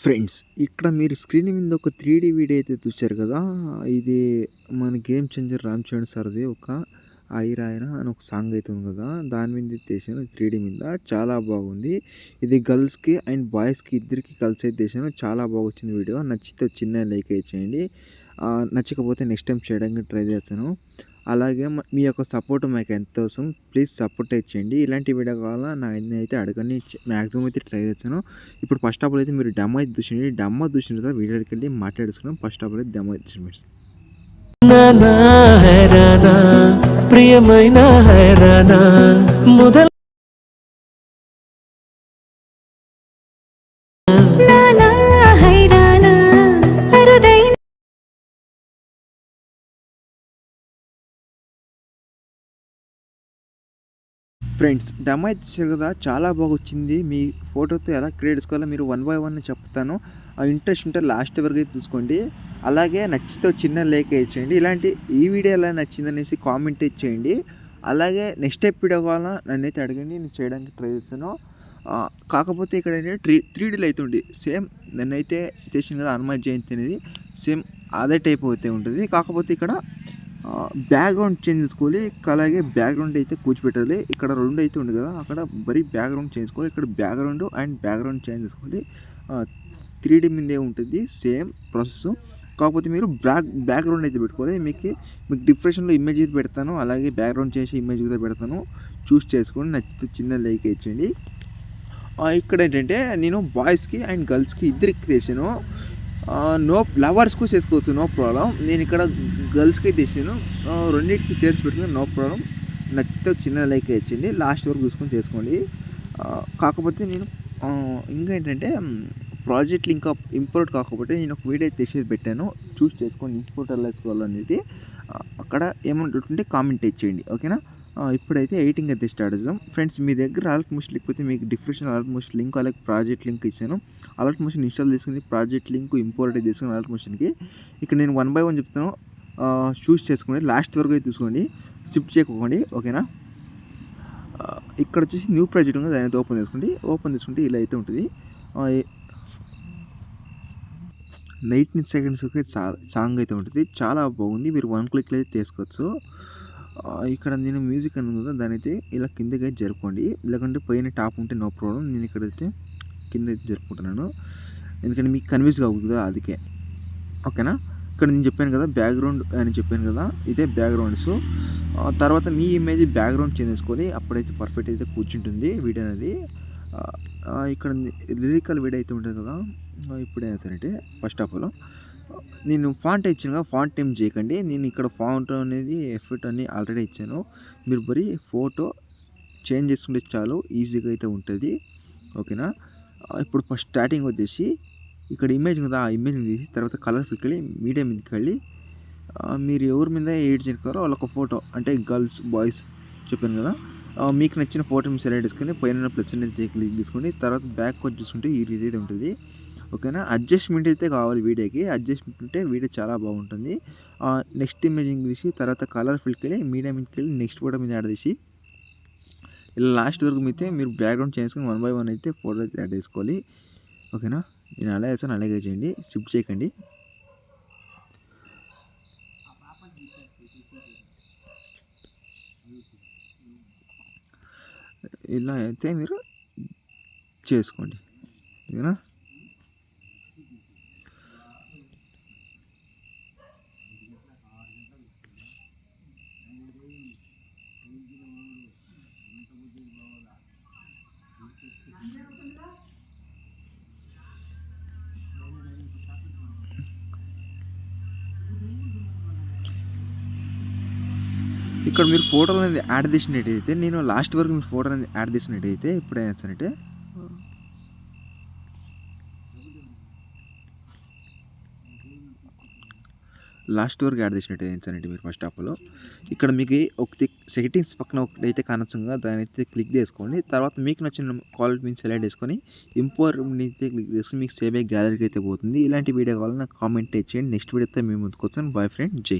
Friends, ఇక్కడ మీరు screen మీద ఒక 3D వీడియో అయితే చూశారు కదా! ఇది మన 'గేమ్ చేంజర్' రామ్ చరణ్ సార్‌ది ఒక 'ఐరాయన' అని ఒక సాంగ్ అయితే ఉంది కదా! దాని మీద తీశాను 3D మీద. చాలా బాగుంది. ఇది గర్ల్స్‌కి అండ్ బాయ్స్‌కి ఇద్దరికీ కలిసి అయితే తీశాను. చాలా బాగొచ్చింది వీడియో. నచ్చితే చిన్న లైక్ అయితే చేయండి. నచ్చకపోతే నెక్స్ట్ టైం చేయడానికి ట్రై చేస్తాను. అలాగే మీ యొక్క సపోర్ట్ మాకు ఎంతో అవసరం. ప్లీజ్ సపోర్ట్ అయితే చేయండి. ఇలాంటి వీడియో కావాలా నన్నైతే అడగండి. మాక్సిమం అయితే ట్రై చేస్తాను. ఇప్పుడు ఫస్ట్ ఆఫ్ ఆల్ అయితే మీరు డెమో అయితే చూసేయండి. డెమో చూసిన తర్వాత వీడియోకి వెళ్ళి మాట్లాడేసుకున్నాం. ఫస్ట్ ఆఫ్ ఆల్ అయితే డెమో అయితే చూడండి. ప్రియమైన హైరానా మొదల ఫ్రెండ్స్, డెమో అయితే చూసారు కదా! చాలా బాగొచ్చింది. మీ ఫోటోతో ఎలా క్రియేట్ చేసుకోవాలో మీరు వన్ బై వన్ చెప్తాను. ఇంట్రెస్ట్ ఉంటే లాస్ట్ వరకు అయితే చూసుకోండి. అలాగే నచ్చితే చిన్న లైక్ అయితే చేయండి. ఇలాంటి ఈ వీడియో ఎలా నచ్చిందనేసి కామెంట్ అయితే చేయండి. అలాగే నెక్స్ట్ టైప్ వీడియో కావాలా నన్నైతే అడగండి. నేను చేయడానికి ట్రై చేస్తాను. కాకపోతే ఇక్కడ ఏంటంటే 3Dలో అయితే ఉంది. సేమ్ నన్నైతే చేసింది కదా హనుమాన్ జయంతి అనేది సేమ్ అదే టైప్ అయితే ఉంటుంది. కాకపోతే ఇక్కడ బ్యాక్‌గ్రౌండ్ చేంజ్ చేసుకోవాలి. అలాగే బ్యాక్‌గ్రౌండ్ అయితే కూర్చోపెట్టాలి. ఇక్కడ 2 అయితే ఉంది కదా! అక్కడ బరీ బ్యాక్‌గ్రౌండ్ చేంజ్ చేసుకోవాలి. ఇక్కడ బ్యాక్‌గ్రౌండ్ చేంజ్ చేసుకోవాలి. 3D మీదే ఉంటుంది సేమ్ ప్రాసెస్. కాకపోతే మీరు బ్యాక్‌గ్రౌండ్ అయితే పెట్టుకోవాలి. మీకు డిస్క్రిప్షన్‌లో ఇమేజ్ అయితే పెడతాను. అలాగే బ్యాక్‌గ్రౌండ్ చేసి ఇమేజ్ కూడా పెడతాను. చూస్ చేసుకోండి. నచ్చితే చిన్న లైక్ ఇచ్చేయండి. ఇక్కడ ఏంటంటే నేను బాయ్స్‌కి అండ్ గర్ల్స్‌కి ఇద్దరికి చేశాను. లవర్స్‌కు చేసుకోవచ్చు, నో ప్రాబ్లమ్. నేను ఇక్కడ గర్ల్స్‌కి తీసాను. రెండింటికి చేర్చి పెట్టుకుని నో ప్రాబ్లమ్. నచ్చితే చిన్న లైక్ ఇచ్చేయండి. లాస్ట్ వరకు చూసుకొని చేసుకోండి. కాకపోతే నేను ఇంకా ఏంటంటే ప్రాజెక్ట్ లింక్ ఇంపోర్ట్ కాకపోతే నేను ఒక వీడియో తీసేసి పెట్టాను. చూస్ చేసుకొని ఇంపోర్ట్ ఎలా వేసుకోవాలనేది అక్కడ ఏమంటుంటే కామెంట్ ఇచ్చేయండి. ఓకేనా? ఇప్పుడైతే ఎడిటింగ్ అయితే స్టార్ట్ చేద్దాం. ఫ్రెండ్స్, మీ దగ్గర అలర్ట్ మోషన్ లేకపోతే మీకు డిస్క్రిప్షన్ అలర్ట్ మోషన్ లింక్ అలాగే ప్రాజెక్ట్ లింక్ ఇచ్చాను. అలర్ట్ మోషన్ ఇన్స్టాల్ చేసుకుని ప్రాజెక్ట్ లింక్ ఇంపోర్ట్ అయితే చేసుకుని అలర్ట్ మోషన్కి ఇక్కడ నేను వన్ బై వన్ చెప్తాను. చూస్ చేసుకోండి. లాస్ట్ వరకు అయితే చూసుకోండి. షిఫ్ట్ చేయకండి. ఓకేనా? ఇక్కడ వచ్చేసి న్యూ ప్రాజెక్ట్ ఉంది. దాని అయితే ఓపెన్ చేసుకోండి. ఓపెన్ చేసుకుంటే ఇలా అయితే ఉంటుంది. 19 సెకండ్స్ సాంగ్ అయితే ఉంటుంది. చాలా బాగుంది. మీరు 1 క్లిక్లో అయితే తీసుకోవచ్చు. ఇక్కడ నేను మ్యూజిక్ అని ఉంది కదా! దాని అయితే ఇలా కిందకి అయితే జరుపుకోండి. లేకుంటే పైన టాప్ ఉంటే నో ప్రాబ్లం. నేను ఇక్కడైతే కింద అయితే జరుపుకుంటున్నాను. ఎందుకంటే మీకు కన్విన్స్ కావు కదా! అందుకే. ఓకేనా? ఇక్కడ నేను చెప్పాను కదా బ్యాక్‌గ్రౌండ్ అని చెప్పాను కదా! ఇదే బ్యాక్‌గ్రౌండ్స్. తర్వాత మీ ఇమేజ్ బ్యాక్‌గ్రౌండ్ చేంజ్ చేసుకోవాలి. అప్పుడైతే పర్ఫెక్ట్ అయితే కూర్చుంటుంది వీడియో అనేది. ఇక్కడ లిరికల్ వీడియో అయితే ఉంటుంది కదా! ఇప్పుడైనా సరే ఫస్ట్ ఆఫ్ ఆల్ నేను ఫాంట్ ఇచ్చాను కదా! ఫాంట్ ఏం చేయకండి. నేను ఇక్కడ ఫాంట్ అనేది ఎఫెక్ట్ అన్నీ ఆల్రెడీ ఇచ్చాను. మీరు బరీ ఫోటో చేంజ్ చేసుకుంటే చాలు ఈజీగా అయితే ఉంటుంది. ఓకేనా? ఇప్పుడు ఫస్ట్ స్టార్టింగ్ వచ్చేసి ఇక్కడ ఇమేజ్ కదా! ఆ ఇమేజ్‌ని తీసి తర్వాత కలర్ ఫిల్‌కి వెళ్ళి మీడియా మీదకి వెళ్ళి మీరు ఎవరి మీద ఎడిట్ చేస్తారో వాళ్ళొక ఫోటో అంటే గర్ల్స్, బాయ్స్ చెప్పాను కదా! మీకు నచ్చిన ఫోటోని సెలెక్ట్ చేసుకొని పైన ప్లస్ అనేది క్లిక్ చేసుకోండి. తర్వాత బ్యాక్ వచ్చి చూసుకుంటే ఈ రీతి అయితే ఉంటుంది. ఓకేనా? అడ్జస్ట్‌మెంట్ అయితే కావాలి వీడియోకి. అడ్జస్ట్‌మెంట్ ఉంటే వీడియో చాలా బాగుంటుంది. నెక్స్ట్ ఇమేజింగ్ తీసి తర్వాత కలర్ ఫిల్‌కి వెళ్ళి మీడియా మీదకి వెళ్ళి నెక్స్ట్ ఫోటో మీద యాడ్ చేసి ఇలా లాస్ట్ వరకు అయితే మీరు బ్యాక్‌గ్రౌండ్ చేసుకొని వన్ బై వన్ అయితే ఫోటో యాడ్ చేసుకోవాలి. ఓకేనా? నేను అలా చేస్తాను. అలాగే చేయండి. షిఫ్ట్ చేయకండి. ఇలా అయితే మీరు చేసుకోండి. ఓకేనా? ఇక్కడ మీరు ఫోటోలు అనేది యాడ్ చేసినట్టయితే నేను లాస్ట్ వరకు మీరు ఫోటో అనేది యాడ్ చేసినట్టయితే ఇప్పుడు ఏం చేస్తానంటే లాస్ట్ వరకు యాడ్ చేసినట్టు ఏంటంటే మీరు ఫస్ట్ ఆఫ్ ఆల్ ఇక్కడ మీకు ఒకటి సెట్టింగ్స్ పక్కన ఒకటైతే కనొచ్చంగా దాని అయితే క్లిక్ చేసుకోండి. తర్వాత మీకు నచ్చిన క్వాలిటీ మీద సెలెక్ట్ చేసుకొని ఇంపోర్ట్ అయితే క్లిక్ చేసుకొని మీకు సేవ్ అయ్యే గ్యాలరీకి అయితే పోతుంది. ఇలాంటి వీడియో కావాలన్నా కామెంట్ చేయండి. నెక్స్ట్ వీడియోతో మేము ముందుకు వచ్చాను. Boy friend. జై